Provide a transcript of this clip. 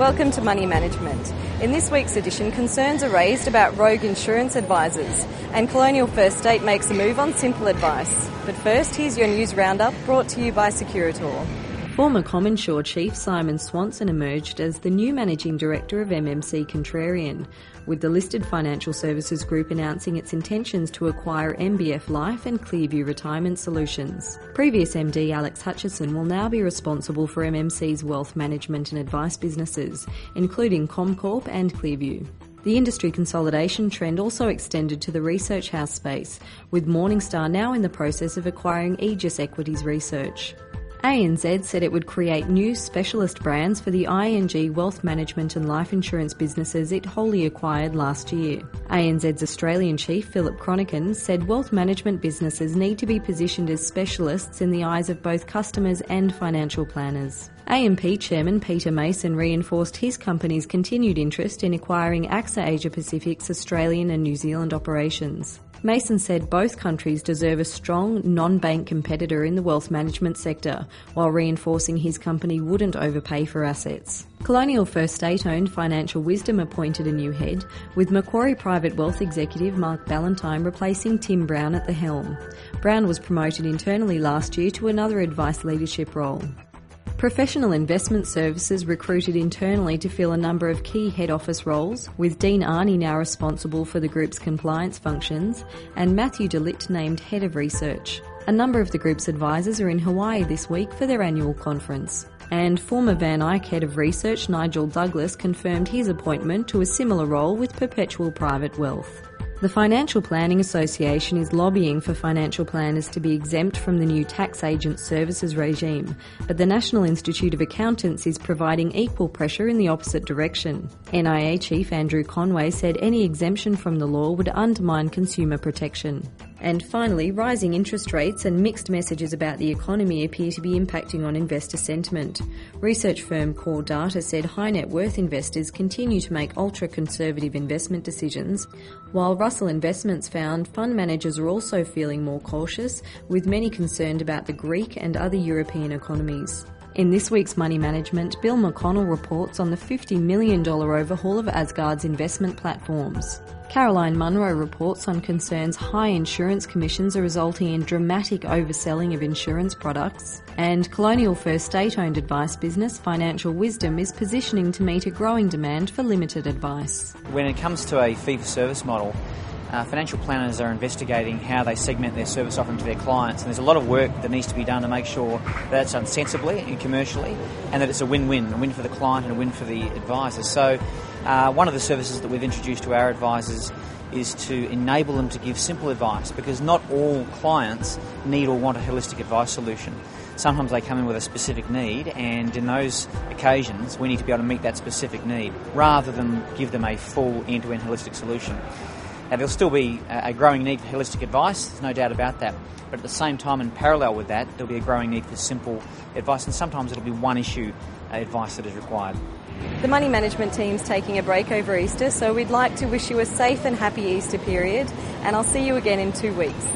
Welcome to Money Management. In this week's edition, concerns are raised about rogue insurance advisors, and Colonial First State makes a move on simple advice. But first, here's your news roundup brought to you by Securitor. Former CommInsure chief Simon Swanson emerged as the new managing director of MMC Contrarian, with the listed financial services group announcing its intentions to acquire MBF Life and Clearview Retirement Solutions. Previous MD Alex Hutchison will now be responsible for MMC's wealth management and advice businesses, including Comcorp and Clearview. The industry consolidation trend also extended to the research house space, with Morningstar now in the process of acquiring Aegis Equities Research. ANZ said it would create new specialist brands for the ING wealth management and life insurance businesses it wholly acquired last year. ANZ's Australian chief, Philip Chronican, said wealth management businesses need to be positioned as specialists in the eyes of both customers and financial planners. AMP chairman Peter Mason reinforced his company's continued interest in acquiring AXA Asia Pacific's Australian and New Zealand operations. Mason said both countries deserve a strong, non-bank competitor in the wealth management sector, while reinforcing his company wouldn't overpay for assets. Colonial First State-owned Financial Wisdom appointed a new head, with Macquarie Private Wealth executive Mark Ballantyne replacing Tim Brown at the helm. Brown was promoted internally last year to another advice leadership role. Professional Investment Services recruited internally to fill a number of key head office roles, with Dean Arney now responsible for the group's compliance functions and Matthew DeLitt named Head of Research. A number of the group's advisors are in Hawaii this week for their annual conference. And former Van Eyck Head of Research Nigel Douglas confirmed his appointment to a similar role with Perpetual Private Wealth. The Financial Planning Association is lobbying for financial planners to be exempt from the new tax agent services regime, but the National Institute of Accountants is providing equal pressure in the opposite direction. NIA Chief Andrew Conway said any exemption from the law would undermine consumer protection. And finally, rising interest rates and mixed messages about the economy appear to be impacting on investor sentiment. Research firm Core Data said high net worth investors continue to make ultra-conservative investment decisions, while Russell Investments found fund managers are also feeling more cautious, with many concerned about the Greek and other European economies. In this week's Money Management, Bill McConnell reports on the $50 million overhaul of Asgard's investment platforms. Caroline Munro reports on concerns high insurance commissions are resulting in dramatic overselling of insurance products. And Colonial First State-owned advice business Financial Wisdom is positioning to meet a growing demand for limited advice. When it comes to a fee-for-service model, financial planners are investigating how they segment their service offering to their clients, and there's a lot of work that needs to be done to make sure that it's done sensibly and commercially, and that it's a win-win, a win for the client and a win for the advisor. So one of the services that we've introduced to our advisors is to enable them to give simple advice, because not all clients need or want a holistic advice solution. Sometimes they come in with a specific need, and in those occasions we need to be able to meet that specific need rather than give them a full end-to-end holistic solution. Now, there'll still be a growing need for holistic advice, there's no doubt about that, but at the same time, in parallel with that, there'll be a growing need for simple advice, and sometimes it'll be one issue advice that is required. The Money Management team's taking a break over Easter, so we'd like to wish you a safe and happy Easter period, and I'll see you again in 2 weeks.